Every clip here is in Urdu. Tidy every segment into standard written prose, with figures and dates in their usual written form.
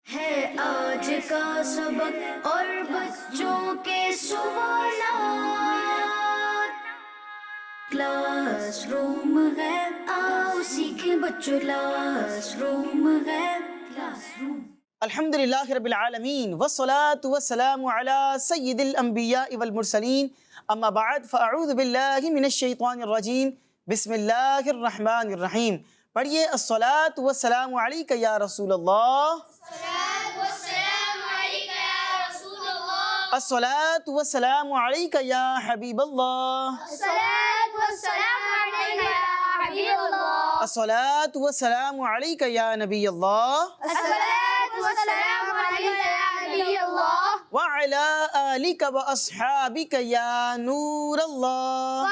ہے آج کا سبق اور بچوں کے سوالات، کلاس روم ہے، آؤ سیکھیں بچوں، کلاس روم ہے، کلاس روم۔ الحمدللہ رب العالمین والصلاة والسلام علی سید الانبیاء والمرسلین، اما بعد فاعوذ باللہ من الشیطان الرجیم، بسم اللہ الرحمن الرحیم۔ پڑھیے الصلاة والسلام علیک یا رسول اللہ، الصلاة والسلام علیک یا حبیب اللہ، الصلاة والسلام علیک یا نبی اللہ، وعلی آلک واصحابک یا نور اللہ۔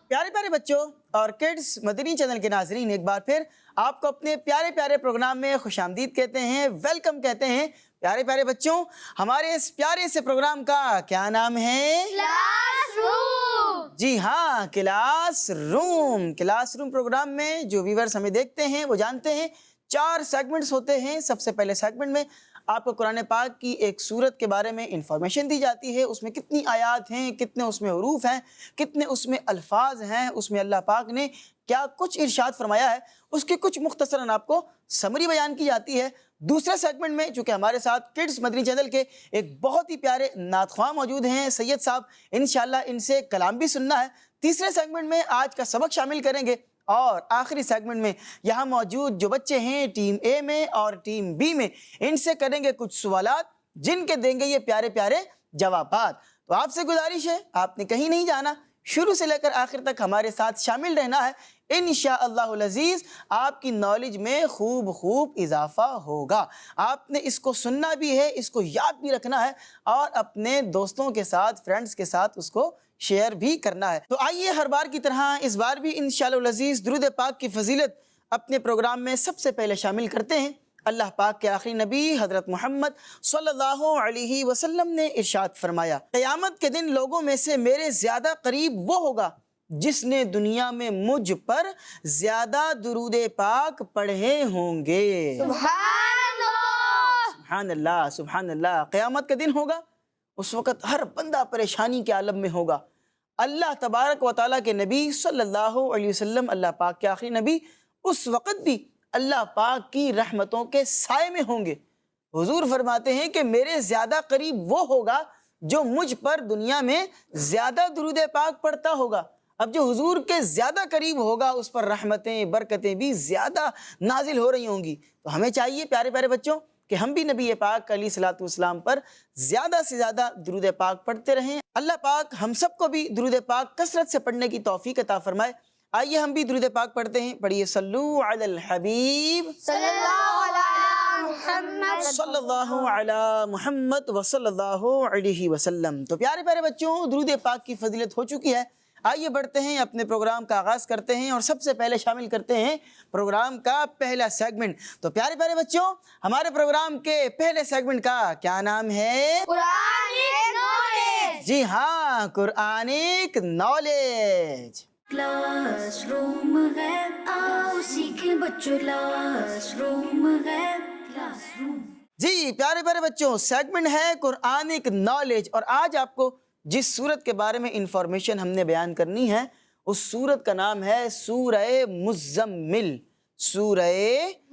پیارے پیارے بچوں اور کڈز مدنی چینل کے ناظرین، ایک بار پھر آپ کو اپنے پیارے پیارے پروگرام میں خوش آمدید کہتے ہیں، ویلکم کہتے ہیں۔ پیارے پیارے بچوں، ہمارے اس پیارے سے پروگرام کا کیا نام ہے؟ Class room. جی ہاں، class room. Class room program میں جو ویورز ہمیں دیکھتے ہیں وہ جانتے ہیں 4 سیگمنٹس ہوتے ہیں۔ سب سے پہلے سیگمنٹ میں آپ کو قرآن پاک کی ایک سورت کے بارے میں انفارمیشن دی جاتی ہے، اس میں کتنی آیات ہیں، کتنے اس میں حروف ہیں، کتنے اس میں الفاظ ہیں، اس میں اللہ پاک نے کیا کچھ ارشاد فرمایا ہے، اس کی کچھ مختصراً آپ کو سمری بیان کی جاتی ہے۔ دوسرے سیگمنٹ میں چونکہ ہمارے ساتھ کڈز مدنی چینل کے ایک بہت ہی پیارے نعت خواں موجود ہیں سید صاحب، انشاءاللہ ان سے کلام بھی سننا ہے۔ تیسرے سیگمنٹ میں آج کا سبق شامل کریں گے، اور آخری سیگمنٹ میں یہاں موجود جو بچے ہیں ٹیم اے میں اور ٹیم بی میں، ان سے کریں گے کچھ سوالات جن کے دیں گے یہ پیارے پیارے جوابات۔ تو آپ سے گزارش ہے، آپ نے کہیں نہیں جانا، شروع سے لے کر آخر تک ہمارے ساتھ شامل رہنا ہے۔ انشاءاللہ العزیز آپ کی نالج میں خوب اضافہ ہوگا۔ آپ نے اس کو سننا بھی ہے، اس کو یاد بھی رکھنا ہے، اور اپنے دوستوں کے ساتھ، فرینڈز کے ساتھ اس کو شیئر بھی کرنا ہے۔ تو آئیے ہر بار کی طرح اس بار بھی انشاءاللہ العزیز درود پاک کی فضیلت اپنے پروگرام میں سب سے پہلے شامل کرتے ہیں۔ اللہ پاک کے آخری نبی حضرت محمد صلی اللہ علیہ وسلم نے ارشاد فرمایا، قیامت کے دن لوگوں میں سے میرے زیادہ قریب وہ ہوگا جس نے دنیا میں مجھ پر زیادہ درود پاک پڑھے ہوں گے۔ سبحان اللہ، سبحان اللہ۔ قیامت کا دن ہوگا، اس وقت ہر بندہ پریشانی کے عالم میں ہوگا۔ اللہ تبارک و تعالیٰ کے نبی صلی اللہ علیہ وسلم، اللہ پاک کے آخری نبی، اس وقت بھی اللہ پاک کی رحمتوں کے سائے میں ہوں گے۔ حضور فرماتے ہیں کہ میرے زیادہ قریب وہ ہوگا جو مجھ پر دنیا میں زیادہ درود پاک پڑھتا ہوگا۔ اب جو حضور کے زیادہ قریب ہوگا اس پر رحمتیں، برکتیں بھی زیادہ نازل ہو رہی ہوں گی۔ تو ہمیں چاہیے پیارے پیارے بچوں کہ ہم بھی نبی پاک علیہ الصلوۃ والسلام پر زیادہ سے زیادہ درود پاک پڑھتے رہیں۔ اللہ پاک ہم سب کو بھی درود پاک کثرت سے پڑھنے کی توفیق عطا فرمائے۔ آئیے ہم بھی درود پاک پڑھتے ہیں، پڑھیے صلو علی الحبیب صلی اللہ علی محمد، صلی اللہ علی محمد وصلی اللہ علیہ وسلم۔ تو پیارے پیارے بچوں، درود پاک کی فضیلت ہو چکی ہے۔ آئیے بڑھتے ہیں، اپنے پروگرام کا آغاز کرتے ہیں، اور سب سے پہلے شامل کرتے ہیں پروگرام کا پہلا سیگمنٹ۔ تو پیارے پیارے بچوں، ہمارے پروگرام کے پہلے سیگمنٹ کا کیا نام ہے؟ Quranic knowledge. جی ہاں، قرآنک نالج۔ کلاس روم ہے، آؤ سیکھیں بچوں، کلاس روم ہے، کلاس روم۔ جی پیارے پیارے بچوں، سیگمنٹ ہے قرآنک نالج، اور آج آپ کو جس سورت کے بارے میں انفارمیشن ہم نے بیان کرنی ہے اس سورت کا نام ہے سورہ مزمل۔ سورہ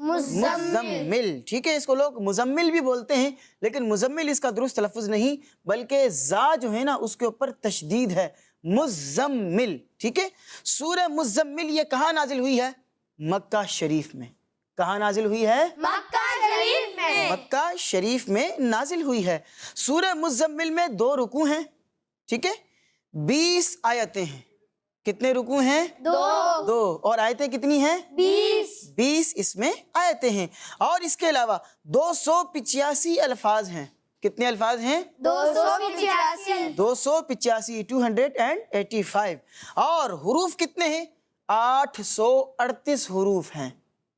مزمل، ٹھیک ہے؟ اس کو لوگ مزمل بھی بولتے ہیں، لیکن مزمل اس کا درست تلفظ نہیں، بلکہ زا جو ہے نا اس کے اوپر تشدید ہے، مزمل، ٹھیک ہے؟ سورہ مزمل یہ کہاں نازل ہوئی ہے؟ مکہ شریف میں۔ کہاں نازل ہوئی ہے؟ مکہ شریف میں۔ مکہ شریف میں نازل ہوئی ہے۔ سورہ مزمل میں 2 رکوع ہیں، ٹھیک ہے؟ 20 آیتیں ہیں۔ کتنے رکوع ہیں؟ 2۔ اور آیتیں کتنی ہیں؟ 20 اس میں آیتیں ہیں، اور اس کے علاوہ 285 الفاظ ہیں۔ کتنے الفاظ ہیں؟ 285۔ 285 اور حروف کتنے ہیں؟ 838 حروف ہیں۔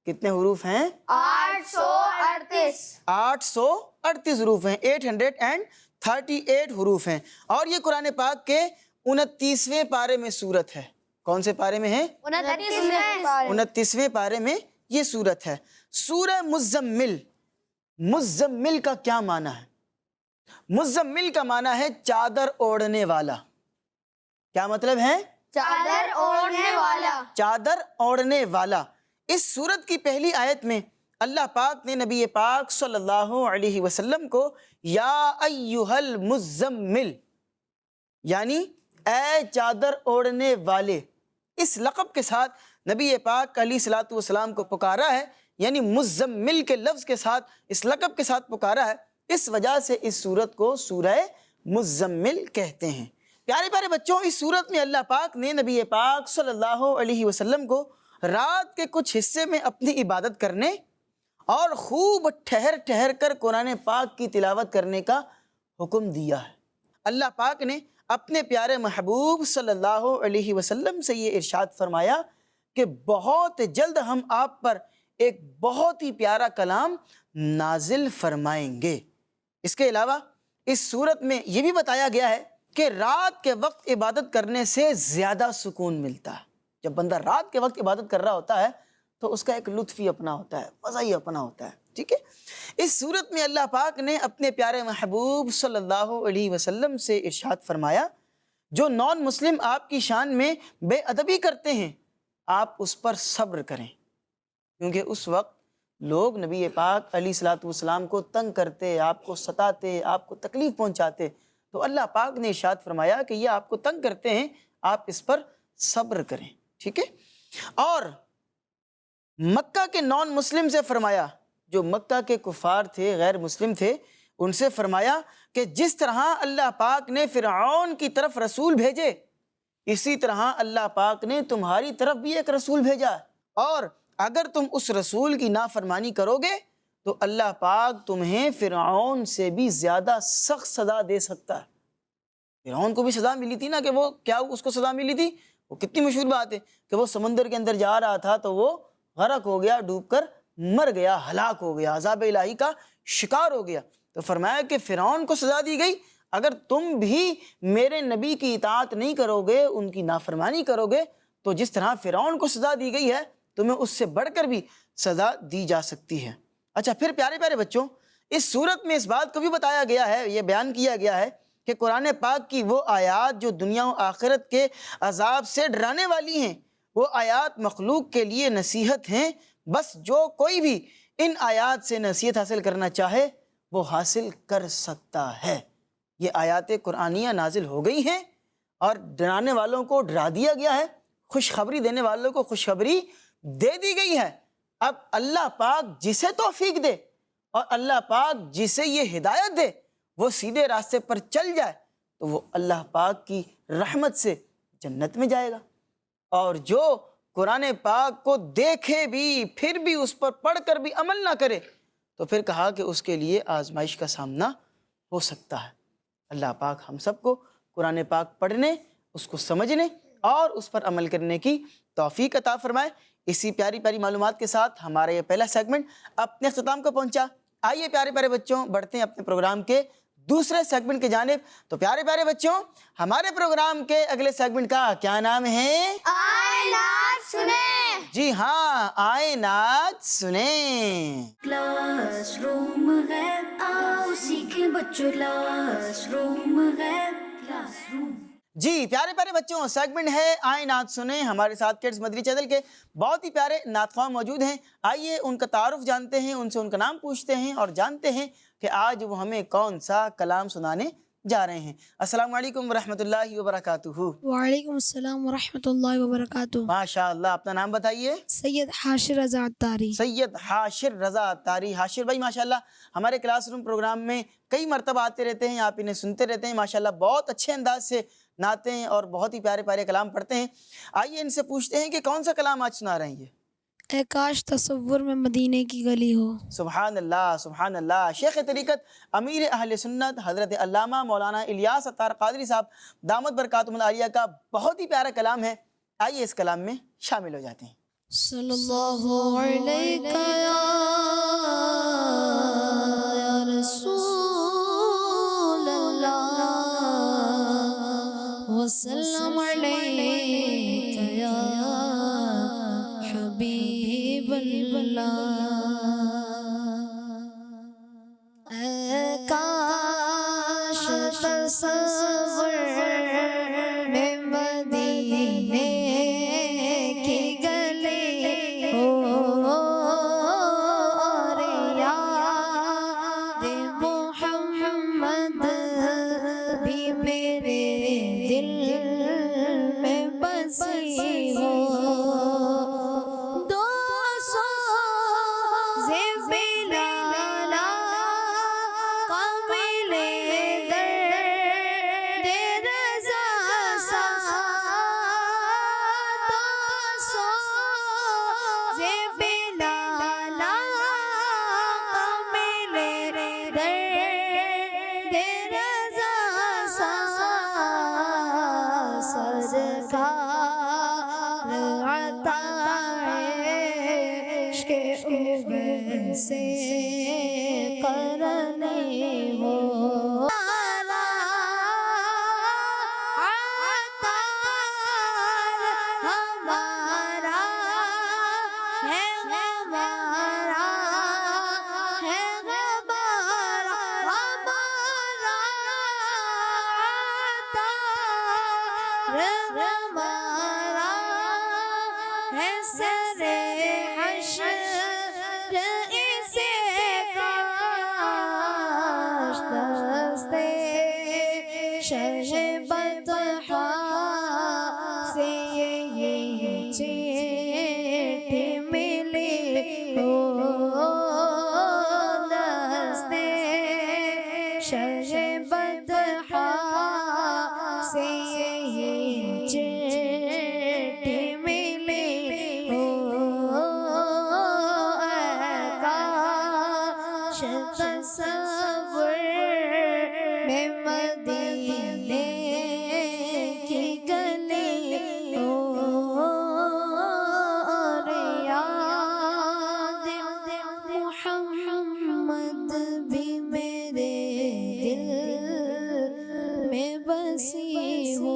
کتنے حروف ہیں؟ 838۔ 838 حروف ہیں، 838 حروف ہیں۔ اور یہ قرآن پاک کے 29ویں پارے میں سورت ہے۔ کون سے پارے میں ہے؟ 29ویں پارے میں یہ سورت ہے۔ سورہ مزمل، مزمل کا کیا معنی ہے؟ مزمل کا معنی ہے چادر اوڑھنے والا۔ کیا مطلب ہے؟ چادر اوڑھنے والا۔ چادر اوڑھنے والا۔ اس سورت کی پہلی آیت میں اللہ پاک نے نبی پاک صلی اللہ علیہ وسلم کو یا ایھا المزمل یعنی اے چادر اوڑھنے والے، اس لقب کے ساتھ نبی پاک علیہ الصلوۃ والسلام کو پکارا ہے، یعنی مزمل کے لفظ کے ساتھ اس لقب کے ساتھ پکارا ہے۔ اس وجہ سے اس سورت کو سورہ مزمل کہتے ہیں۔ پیارے پیارے بچوں، اس سورت میں اللہ پاک نے نبی پاک صلی اللہ علیہ وسلم کو رات کے کچھ حصے میں اپنی عبادت کرنے اور خوب ٹھہر ٹھہر کر قرآن پاک کی تلاوت کرنے کا حکم دیا ہے۔ اللہ پاک نے اپنے پیارے محبوب صلی اللہ علیہ وسلم سے یہ ارشاد فرمایا کہ بہت جلد ہم آپ پر ایک بہت ہی پیارا کلام نازل فرمائیں گے۔ اس کے علاوہ اس سورت میں یہ بھی بتایا گیا ہے کہ رات کے وقت عبادت کرنے سے زیادہ سکون ملتا ہے۔ جب بندہ رات کے وقت عبادت کر رہا ہوتا ہے تو اس کا ایک لطف ہی اپنا ہوتا ہے، مزہ ہی اپنا ہوتا ہے، ٹھیک ہے۔ اس سورت میں اللہ پاک نے اپنے پیارے محبوب صلی اللہ علیہ وسلم سے ارشاد فرمایا جو نان مسلم آپ کی شان میں بے ادبی کرتے ہیں آپ اس پر صبر کریں، کیونکہ اس وقت لوگ نبی پاک علیہ الصلوۃ والسلام کو تنگ کرتے، آپ کو ستاتے، آپ کو تکلیف پہنچاتے، تو اللہ پاک نے ارشاد فرمایا کہ یہ آپ کو تنگ کرتے ہیں، آپ اس پر صبر کریں، ٹھیک ہے۔ اور مکہ کے نان مسلم سے فرمایا، جو مکہ کے کفار تھے، غیر مسلم تھے، ان سے فرمایا کہ جس طرح اللہ پاک نے فرعون کی طرف رسول بھیجے، اسی طرح اللہ پاک نے تمہاری طرف بھی ایک رسول بھیجا، اور اگر تم اس رسول کی نافرمانی کرو گے تو اللہ پاک تمہیں فرعون سے بھی زیادہ سخت سزا دے سکتا ہے۔ فرعون کو بھی سزا ملی تھی نا، کہ وہ کیا اس کو سزا ملی تھی؟ وہ کتنی مشہور بات ہے کہ وہ سمندر کے اندر جا رہا تھا تو وہ غرق ہو گیا، ڈوب کر مر گیا، ہلاک ہو گیا، عذاب الہی کا شکار ہو گیا۔ تو فرمایا کہ فرعون کو سزا دی گئی، اگر تم بھی میرے نبی کی اطاعت نہیں کرو گے، ان کی نافرمانی کرو گے، تو جس طرح فرعون کو سزا دی گئی ہے تمہیں اس سے بڑھ کر بھی سزا دی جا سکتی ہے۔ اچھا، پھر پیارے پیارے بچوں، اس سورت میں اس بات کو بھی بتایا گیا ہے، یہ بیان کیا گیا ہے کہ قرآن پاک کی وہ آیات جو دنیا و آخرت کے عذاب سے ڈرانے والی ہیں، وہ آیات مخلوق کے لیے نصیحت ہیں۔ بس جو کوئی بھی ان آیات سے نصیحت حاصل کرنا چاہے وہ حاصل کر سکتا ہے۔ یہ آیات قرآنیہ نازل ہو گئی ہیں اور ڈرانے والوں کو ڈرا دیا گیا ہے، خوشخبری دینے والوں کو خوشخبری دے دی گئی ہے۔ اب اللہ پاک جسے توفیق دے اور اللہ پاک جسے یہ ہدایت دے وہ سیدھے راستے پر چل جائے تو وہ اللہ پاک کی رحمت سے جنت میں جائے گا، اور جو قرآن پاک کو دیکھے بھی پھر بھی اس پر پڑھ کر بھی عمل نہ کرے تو پھر کہا کہ اس کے لیے آزمائش کا سامنا ہو سکتا ہے۔ اللہ پاک ہم سب کو قرآن پاک پڑھنے، اس کو سمجھنے اور اس پر عمل کرنے کی توفیق عطا فرمائے۔ اسی پیاری پیاری معلومات کے ساتھ ہمارا یہ پہلا سیگمنٹ اپنے اختتام کو پہنچا۔ آئیے پیارے پیارے بچوں بڑھتے ہیں اپنے پروگرام کے دوسرے سیگمنٹ کی جانب۔ تو پیارے پیارے بچوں، ہمارے پروگرام کے اگلے سیگمنٹ کا کیا نام ہے؟ آئے نعت سنیں۔ جی ہاں، آئے نعت سنیں۔ کلاس روم ہے، آؤ سیکھیں بچوں، کلاس روم ہے، کلاس روم۔ جی پیارے پیارے بچوں، سیگمنٹ ہے آئے نعت سنیں۔ ہمارے ساتھ کڈز مدری چینل کے بہت ہی پیارے نعت خواہ موجود ہیں۔ آئیے ان کا تعارف جانتے ہیں، ان سے ان کا نام پوچھتے ہیں اور جانتے ہیں کہ آج وہ ہمیں کون سا کلام سنانے جا رہے ہیں۔ السلام علیکم ورحمۃ اللہ وبرکاتہ۔ وعلیکم السلام ورحمۃ اللہ وبرکاتہ۔ ماشاء اللہ، اپنا نام بتائیے۔ سید حاشر رضا عطاری۔ سید حاشر رضا عطاری۔ حاشر بھائی ماشاءاللہ ہمارے کلاس روم پروگرام میں کئی مرتبہ آتے رہتے ہیں، آپ انہیں سنتے رہتے ہیں، ماشاءاللہ بہت اچھے انداز سے نعتیں اور بہت ہی پیارے پیارے کلام پڑھتے ہیں۔ آئیے ان سے پوچھتے ہیں کہ کون سا کلام آج سنا رہے ہیں یہ؟ اے کاش تصور میں مدینے کی گلی ہو۔ سبحان اللہ، سبحان اللہ۔ شیخ طریقت امیر اہل سنت حضرت علامہ مولانا الیاس عطار قادری صاحب دامت برکاتہم العالیہ کا بہت ہی پیارا کلام ہے۔ آئیے اس کلام میں شامل ہو جاتے ہیں۔ صلی اللہ علیہ یا رسول اللہ وسلم علیہ یا کاش تصور میں مدینے کی گلی ہو اور یاد محمد بھی میرے دل میں بسی ہو دو سو زبیلالا کامل درد رضا سا دو سو زبیلالا کامل درد رضا سا سرکار عطا عشق اوبے سے کرنے ہو عطار ہمارا ہے ہمارا ہے ہمارا ہمارا عطار ہمارا ہے سر حشر اسے کاش دستے شہ بطحا سے یہ چیٹھی ملی ہو دستے شہ بطحا سے یہ چیٹھی ملی ہو کاش تصور میں مدینے کی گلی ہو اور یاد محمد بھی میرے دل میں بسی ہو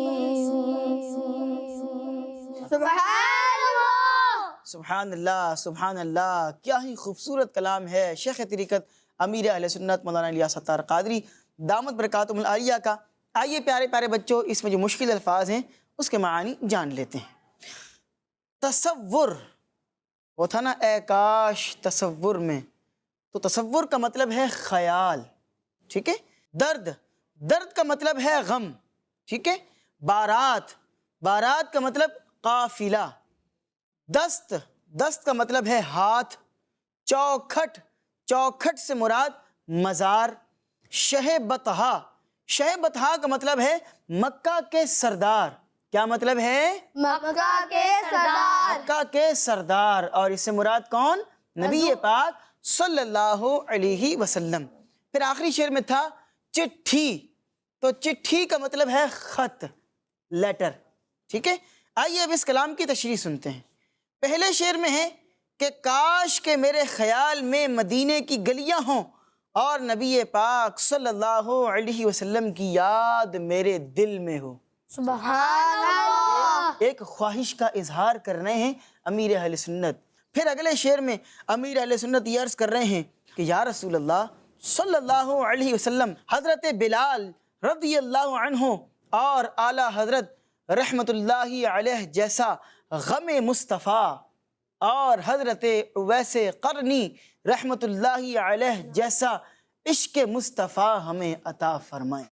سبحان اللہ سبحان اللہ، کیا ہی خوبصورت کلام ہے شیخ طریقت امیر اہل سنت مولانا الیاس ستار قادری دامت برکاتہم العالیہ کا۔ آئیے پیارے پیارے بچوں، اس میں جو مشکل الفاظ ہیں اس کے معانی جان لیتے ہیں۔ تصور، وہ تھا نا اے کاش تصور میں، تو تصور کا مطلب ہے خیال، ٹھیک ہے۔ درد، درد کا مطلب ہے غم، ٹھیک ہے۔ بارات، بارات کا مطلب قافلہ۔ دست، دست کا مطلب ہے ہاتھ۔ چوکھٹ، چوکھٹ سے مراد مزار۔ شہ بطحا، شہ بطحا کا مطلب ہے مکہ کے سردار۔ کیا مطلب ہے؟ مکہ کے سردار، مکہ کے سردار، اور اس سے مراد کون؟ نبی پاک صلی اللہ علیہ وسلم۔ پھر آخری شعر میں تھا چٹھی، تو چٹھی کا مطلب ہے خط، لیٹر، ٹھیک ہے۔ آئیے اب اس کلام کی تشریح سنتے ہیں۔ پہلے شعر میں ہے کہ کاش کہ میرے خیال میں مدینے کی گلیاں ہوں اور نبی پاک صلی اللہ علیہ وسلم کی یاد میرے دل میں ہو۔ سبحان اللہ، ایک خواہش کا اظہار کر رہے ہیں امیر اہل سنت۔ پھر اگلے شعر میں امیر اہل سنت یہ عرض کر رہے ہیں کہ یا رسول اللہ صلی اللہ علیہ وسلم، حضرت بلال رضی اللہ عنہ اور اعلیٰ حضرت رحمت اللہ علیہ جیسا غم مصطفیٰ اور حضرت اویس قرنی رحمت اللہ علیہ جیسا عشق مصطفیٰ ہمیں عطا فرمائیں،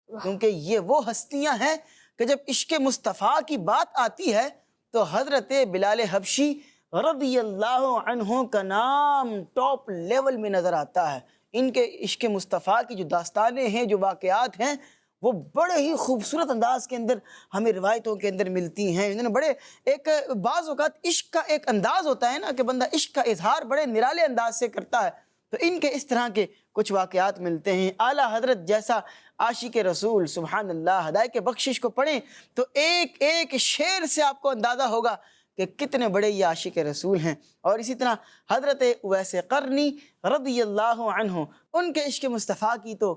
کیونکہ یہ وہ ہستیاں ہیں کہ جب عشق مصطفیٰ کی بات آتی ہے تو حضرت بلال حبشی رضی اللہ عنہ کا نام ٹاپ لیول میں نظر آتا ہے۔ ان کے عشق مصطفیٰ کی جو داستانیں ہیں، جو واقعات ہیں، وہ بڑے ہی خوبصورت انداز کے اندر ہمیں روایتوں کے اندر ملتی ہیں۔ انہوں نے بڑے ایک بعض اوقات عشق کا ایک انداز ہوتا ہے نا کہ بندہ عشق کا اظہار بڑے نرالے انداز سے کرتا ہے، تو ان کے اس طرح کے کچھ واقعات ملتے ہیں۔ اعلیٰ حضرت جیسا عاشق رسول، سبحان اللہ، ہدایت کے بخشش کو پڑھیں تو ایک ایک شعر سے آپ کو اندازہ ہوگا کہ کتنے بڑے یہ عاشق رسول ہیں۔ اور اسی طرح حضرت اویس قرنی رضی اللہ عنہ، ان کے عشق مصطفیٰ کی تو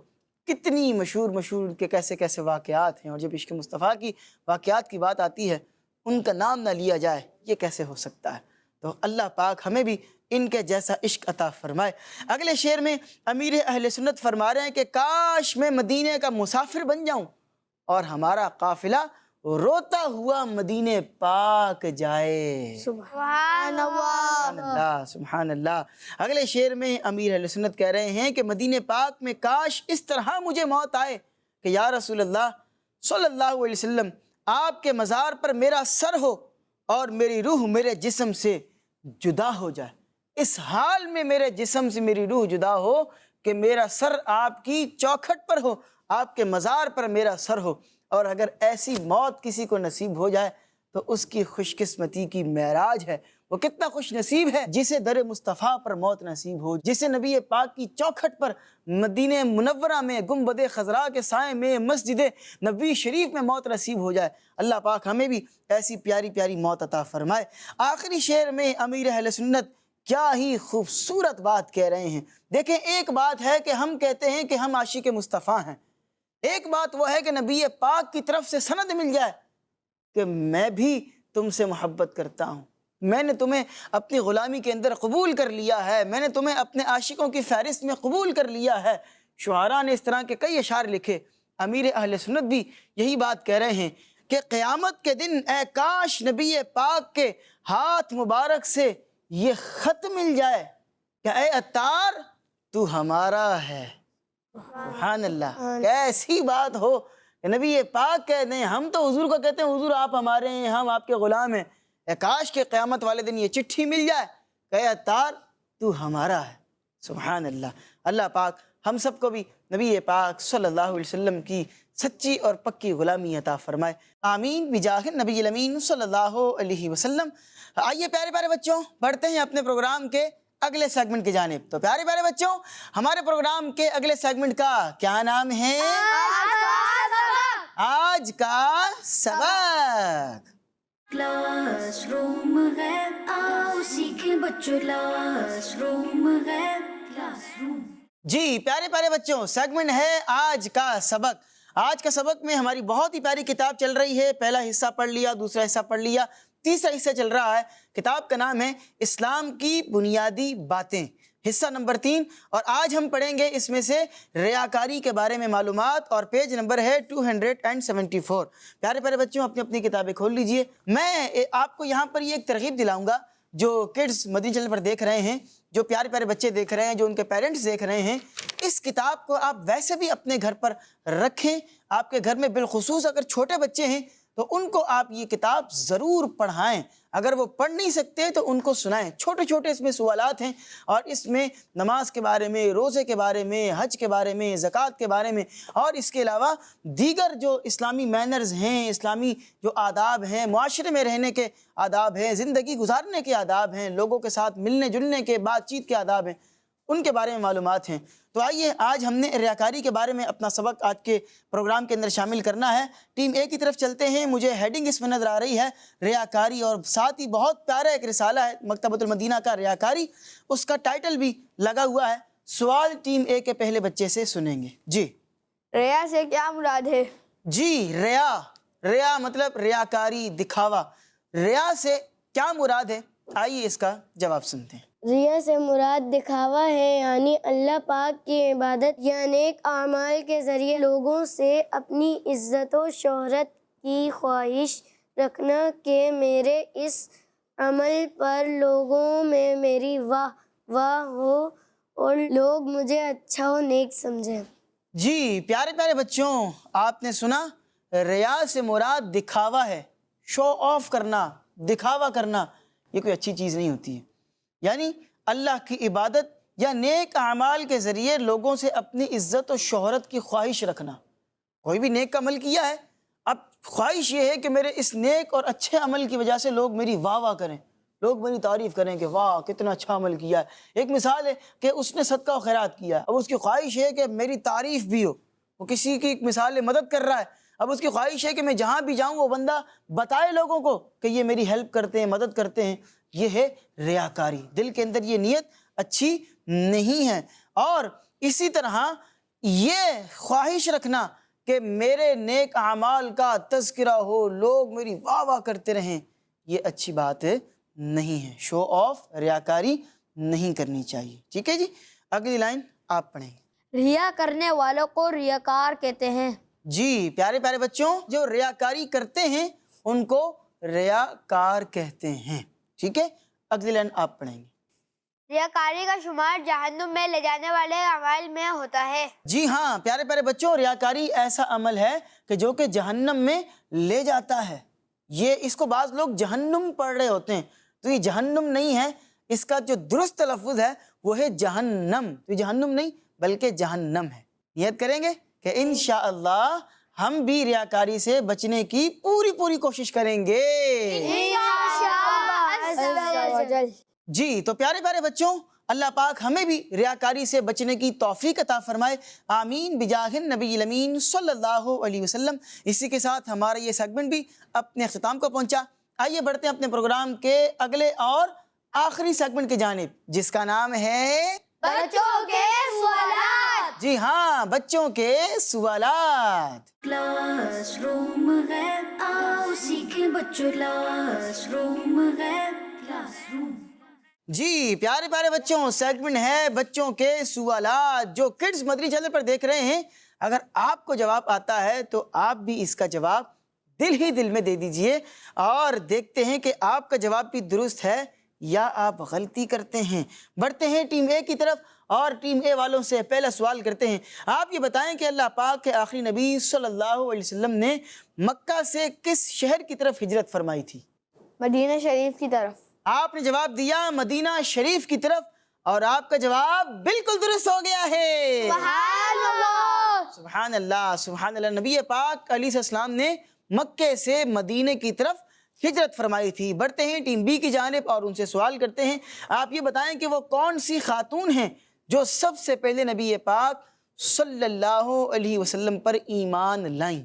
کتنی مشہور کے کیسے کیسے واقعات ہیں، اور جب عشق مصطفیٰ کی واقعات کی بات آتی ہے ان کا نام نہ لیا جائے یہ کیسے ہو سکتا ہے۔ تو اللہ پاک ہمیں بھی ان کے جیسا عشق عطا فرمائے۔ اگلے شعر میں امیر اہل سنت فرما رہے ہیں کہ کاش میں مدینے کا مسافر بن جاؤں اور ہمارا قافلہ روتا ہوا مدینے پاک جائے۔ سبحان اللہ۔ سبحان اللہ، سبحان اللہ۔ اگلے شعر میں امیر اہل سنت کہہ رہے ہیں کہ مدینے پاک میں کاش اس طرح مجھے موت آئے کہ یا رسول اللہ صلی اللہ علیہ وسلم آپ کے مزار پر میرا سر ہو اور میری روح میرے جسم سے جدا ہو جائے۔ اس حال میں میرے جسم سے میری روح جدا ہو کہ میرا سر آپ کی چوکھٹ پر ہو، آپ کے مزار پر میرا سر ہو۔ اور اگر ایسی موت کسی کو نصیب ہو جائے تو اس کی خوش قسمتی کی معراج ہے۔ وہ کتنا خوش نصیب ہے جسے در مصطفیٰ پر موت نصیب ہو، جسے نبی پاک کی چوکھٹ پر مدینہ منورہ میں گنبد خضراء کے سائے میں مسجد نبوی شریف میں موت نصیب ہو جائے۔ اللہ پاک ہمیں بھی ایسی پیاری پیاری موت عطا فرمائے۔ آخری شعر میں امیر اہل سنت کیا ہی خوبصورت بات کہہ رہے ہیں۔ دیکھیں، ایک بات ہے کہ ہم کہتے ہیں کہ ہم عاشق مصطفیٰ ہیں، ایک بات وہ ہے کہ نبی پاک کی طرف سے سند مل جائے کہ میں بھی تم سے محبت کرتا ہوں، میں نے تمہیں اپنی غلامی کے اندر قبول کر لیا ہے، میں نے تمہیں اپنے عاشقوں کی فہرست میں قبول کر لیا ہے۔ شعراء نے اس طرح کے کئی اشعار لکھے۔ امیر اہل سنت بھی یہی بات کہہ رہے ہیں کہ قیامت کے دن اے کاش نبی پاک کے ہاتھ مبارک سے یہ خط مل جائے کہ اے عطار تو ہمارا ہے۔ سبحان اللہ، کیسی بات ہو کہ نبی پاک کہہ دیں، ہم تو حضور کو کہتے ہیں حضور آپ ہمارے ہیں، ہم آپ کے غلام ہیں، اے کاش کے قیامت والے دن یہ چٹھی مل جائے کہ اے عطار تو ہمارا ہے۔ سبحان اللہ۔ اللہ پاک ہم سب کو بھی نبی پاک صلی اللہ علیہ وسلم کی سچی اور پکی غلامی عطا فرمائے، آمین بجاہ نبی الامین صلی اللہ علیہ وسلم۔ آئیے پیارے پیارے بچوں بڑھتے ہیں اپنے پروگرام کے اگلے سیگمنٹ کی جانب۔ تو پیارے پیارے بچوں، ہمارے پروگرام کے اگلے سیگمنٹ کا کیا نام ہے؟ آج کا سبق۔ کلاس روم ہے، آؤ سیکھیں بچوں، کلاس روم ہے، کلاس روم۔ جی پیارے پیارے بچوں، سیگمنٹ ہے آج کا سبق۔ آج کا سبق میں ہماری بہت ہی پیاری کتاب چل رہی ہے۔ پہلا حصہ پڑھ لیا، دوسرا حصہ پڑھ لیا، تیسرا حصہ چل رہا ہے۔ کتاب کا نام ہے اسلام کی بنیادی باتیں، حصہ نمبر 3، اور آج ہم پڑھیں گے اس میں سے ریاکاری کے بارے میں معلومات، اور پیج نمبر ہے 274۔ پیارے پیارے بچوں اپنی اپنی کتابیں کھول لیجئے۔ میں آپ کو یہاں پر یہ ایک ترغیب دلاؤں گا، جو کڈز مدنی چینل پر دیکھ رہے ہیں، جو پیارے پیارے بچے دیکھ رہے ہیں، جو ان کے پیرنٹس دیکھ رہے ہیں، اس کتاب کو آپ ویسے بھی اپنے گھر پر رکھیں۔ آپ کے گھر میں بالخصوص اگر چھوٹے بچے ہیں تو ان کو آپ یہ کتاب ضرور پڑھائیں۔ اگر وہ پڑھ نہیں سکتے تو ان کو سنائیں۔ چھوٹے چھوٹے اس میں سوالات ہیں، اور اس میں نماز کے بارے میں، روزے کے بارے میں، حج کے بارے میں، زکوٰۃ کے بارے میں، اور اس کے علاوہ دیگر جو اسلامی مینرز ہیں، اسلامی جو آداب ہیں، معاشرے میں رہنے کے آداب ہیں، زندگی گزارنے کے آداب ہیں، لوگوں کے ساتھ ملنے جلنے کے، بات چیت کے آداب ہیں، ان کے بارے میں معلومات ہیں۔ تو آئیے آج ہم نے ریاکاری کے بارے میں اپنا سبق آج کے پروگرام کے اندر شامل کرنا ہے۔ ٹیم اے کی طرف چلتے ہیں۔ مجھے ہیڈنگ اس میں نظر آ رہی ہے ریاکاری، اور ساتھ ہی بہت پیارا ایک رسالہ ہے مکتبۃ المدینہ کا، ریاکاری، اس کا ٹائٹل بھی لگا ہوا ہے۔ سوال ٹیم اے کے پہلے بچے سے سنیں گے۔ جی ریا سے کیا مراد ہے؟ جی ریا مطلب ریاکاری، دکھاوا۔ ریا سے کیا مراد ہے؟ آئیے اس کا جواب سنتے ہیں۔ ریا سے مراد دکھاوا ہے، یعنی اللہ پاک کی عبادت یا نیک اعمال کے ذریعے لوگوں سے اپنی عزت و شہرت کی خواہش رکھنا کہ میرے اس عمل پر لوگوں میں میری واہ واہ ہو اور لوگ مجھے اچھا و نیک سمجھیں۔ جی پیارے پیارے بچوں، آپ نے سنا، ریا سے مراد دکھاوا ہے، شو آف کرنا، دکھاوا کرنا۔ یہ کوئی اچھی چیز نہیں ہوتی ہے۔ یعنی اللہ کی عبادت یا نیک اعمال کے ذریعے لوگوں سے اپنی عزت و شہرت کی خواہش رکھنا۔ کوئی بھی نیک عمل کیا ہے، اب خواہش یہ ہے کہ میرے اس نیک اور اچھے عمل کی وجہ سے لوگ میری واہ واہ کریں، لوگ میری تعریف کریں کہ واہ کتنا اچھا عمل کیا ہے۔ ایک مثال ہے کہ اس نے صدقہ و خیرات کیا ہے، اب اس کی خواہش ہے کہ میری تعریف بھی ہو۔ وہ کسی کی مثال مدد کر رہا ہے، اب اس کی خواہش ہے کہ میں جہاں بھی جاؤں وہ بندہ بتائے لوگوں کو کہ یہ میری ہیلپ کرتے ہیں، مدد کرتے ہیں۔ یہ ہے ریاکاری، دل کے اندر یہ نیت اچھی نہیں ہے۔ اور اسی طرح یہ خواہش رکھنا کہ میرے نیک اعمال کا تذکرہ ہو، لوگ میری واہ واہ کرتے رہیں، یہ اچھی بات نہیں ہے. شو آف ریاکاری نہیں کرنی چاہیے. ٹھیک ہے جی. اگلی لائن آپ پڑھیں. ریا کرنے والوں کو ریاکار کہتے ہیں. جی پیارے پیارے بچوں، جو ریاکاری کرتے ہیں ان کو ریاکار کہتے ہیں. ٹھیک ہے. اگلی لائن آپ پڑھیں گے. ریاکاری کا شمار جہنم میں لے جانے والے اعمال میں ہوتا ہے. جی ہاں پیارے پیارے بچوں، ریاکاری ایسا عمل ہے کہ جو کہ جہنم میں لے جاتا ہے. یہ اس کو بعض لوگ جہنم پڑھ رہے ہوتے ہیں، تو یہ جہنم نہیں ہے. اس کا جو درست تلفظ ہے وہ ہے جہنم. تو یہ جہنم نہیں بلکہ جہنم ہے. نیت کریں گے کہ انشاءاللہ ہم بھی ریاکاری سے بچنے کی پوری کوشش کریں گے. جی تو پیارے پیارے بچوں، اللہ پاک ہمیں بھی ریاکاری سے بچنے کی توفیق عطا فرمائے. آمین بجاہ النبی الامین صلی اللہ علیہ وسلم. اسی کے ساتھ ہمارا یہ سیگمنٹ بھی اپنے اختتام کو پہنچا. آئیے بڑھتے ہیں اپنے پروگرام کے اگلے اور آخری سیگمنٹ کی جانب، جس کا نام ہے بچوں کے سوالات. جی ہاں، بچوں کے سوالات. کلاس روم ہے، آؤ سیکھیں بچوں. کلاس روم ہے، کلاس روم. جی پیارے پیارے بچوں، سیگمنٹ ہے بچوں کے سوالات جو کڈز مدنی چینل پر دیکھ رہے ہیں. اگر آپ کو جواب آتا ہے تو آپ بھی اس کا جواب دل ہی دل میں دے دیجئے، اور دیکھتے ہیں کہ آپ کا جواب بھی درست ہے یا آپ غلطی کرتے ہیں. بڑھتے ہیں ٹیم اے کی طرف، اور ٹیم اے والوں سے پہلا سوال کرتے ہیں. آپ یہ بتائیں کہ اللہ پاک کے آخری نبی صلی اللہ علیہ وسلم نے مکہ سے کس شہر کی طرف ہجرت فرمائی تھی؟ مدینہ شریف کی طرف. آپ نے جواب دیا مدینہ شریف کی طرف، اور آپ کا جواب بالکل درست ہو گیا ہے. سبحان اللہ. سبحان اللہ سبحان اللہ. نبی پاک علیہ السلام نے مکے سے مدینے کی طرف ہجرت فرمائی تھی. بڑھتے ہیں ٹیم بی کی جانب اور ان سے سوال کرتے ہیں. آپ یہ بتائیں کہ وہ کون سی خاتون ہیں جو سب سے پہلے نبی پاک صلی اللہ علیہ وسلم پر ایمان لائیں؟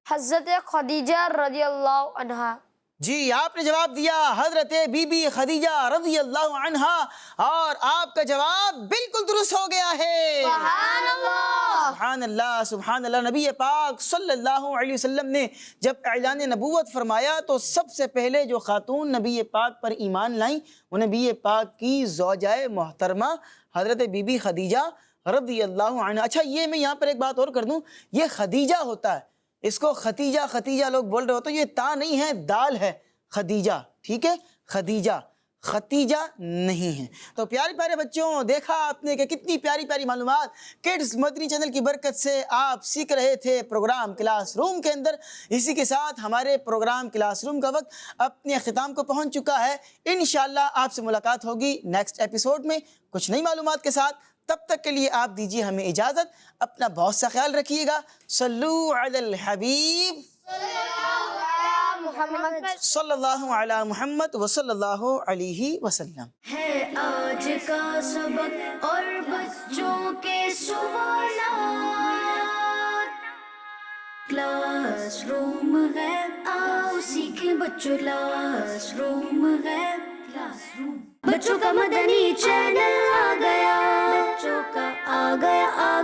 حضرت خدیجہ رضی اللہ عنہا. جی آپ نے جواب دیا حضرت بی بی خدیجہ رضی اللہ عنہا، اور آپ کا جواب بالکل درست ہو گیا ہے. سبحان اللہ. سبحان اللہ سبحان اللہ. نبی پاک صلی اللہ علیہ وسلم نے جب اعلان نبوت فرمایا تو سب سے پہلے جو خاتون نبی پاک پر ایمان لائیں وہ نبی پاک کی زوجہ محترمہ حضرت بی بی خدیجہ رضی اللہ عنہا. اچھا یہ میں یہاں پر ایک بات اور کر دوں، یہ خدیجہ ہوتا ہے، اس کو ختیجہ لوگ بول رہے ہوتے ہیں. یہ تا نہیں ہے، دال ہے، خدیجہ. ٹھیک ہے، خدیجہ، ختیجہ نہیں ہے. تو پیارے پیارے بچوں، دیکھا آپ نے کہ کتنی پیاری پیاری معلومات کڈز مدنی چینل کی برکت سے آپ سیکھ رہے تھے پروگرام کلاس روم کے اندر. اسی کے ساتھ ہمارے پروگرام کلاس روم کا وقت اپنے اختتام کو پہنچ چکا ہے. انشاءاللہ آپ سے ملاقات ہوگی نیکسٹ ایپیسوڈ میں کچھ نئی معلومات کے ساتھ. تب تک کے لیے آپ دیجیے ہمیں اجازت. اپنا بہت سا خیال رکھیے گا. صلو علی الحبیب صلی اللہ علی محمد وصلی اللہ علیہ وسلم. ہے آج کا سبق اور بچوں کے سوالات. کلاس روم ہے، آؤ سیکھیں بچوں. کلاس روم ہے، کلاس روم. بچوں کا مدنی چینل آ گیا، بچوں کا آ گیا